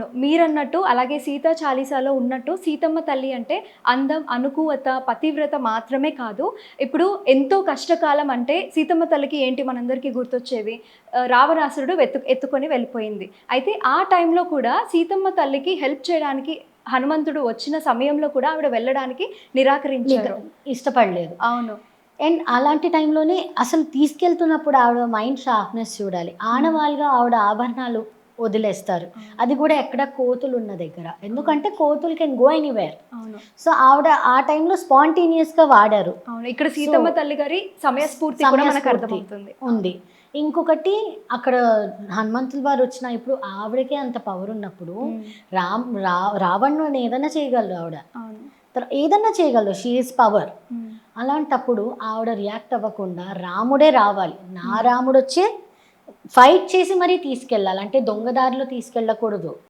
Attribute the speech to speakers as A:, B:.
A: మీరన్నట్టు అలాగే సీతా చాలీసాలో ఉన్నట్టు సీతమ్మ తల్లి అంటే అందం, అనుకువత, పతివ్రత మాత్రమే కాదు. ఇప్పుడు ఎంతో కష్టకాలం అంటే సీతమ్మ తల్లికి ఏంటి మనందరికీ గుర్తొచ్చేవి? రావణాసురుడు ఎత్తుకొని వెళ్ళిపోయింది. అయితే ఆ టైంలో కూడా సీతమ్మ తల్లికి హెల్ప్ చేయడానికి హనుమంతుడు వచ్చిన సమయంలో కూడా ఆవిడ వెళ్ళడానికి నిరాకరించారు.
B: ఇష్టపడలేదు.
A: అవును.
B: అండ్ అలాంటి టైంలోనే అసలు తీసుకెళ్తున్నప్పుడు ఆవిడ మైండ్ షార్ప్‌నెస్ చూడాలి. ఆనవాళ్ళుగా ఆవిడ ఆభరణాలు వదిలేస్తారు. అది కూడా ఎక్కడ కోతులున్న దగ్గర. ఎందుకంటే కోతులు కెన్ గో ఎనీవేర్.
A: అవును.
B: సో ఆవిడ ఆ టైంలో స్పాంటేనియస్‌గా వాడారు.
A: అవును. ఇక్కడ సీతమ్మ తల్లి గారి సమయస్ఫూర్తి కూడా మనకు అర్థమవుతుంది.
B: ఉంది. ఇంకొకటి అక్కడ హనుమంతుల వారు వచ్చిన ఇప్పుడు ఆవిడకే అంత పవర్ ఉన్నప్పుడు రావణుడిని ఏదైనా చేయగలరు ఆవిడ.
A: అవును.
B: ఏదన్నా చేయగలరు. She is power.
A: హ్మ్.
B: అలాంటప్పుడు ఆవిడ రియాక్ట్ అవ్వకుండా రాముడే రావాలి. నా రాముడొచ్చే ఫైట్ చేసి మరీ తీసుకెళ్ళాలి. అంటే దొంగ దారిలో తీసుకెళ్ళకూడదు.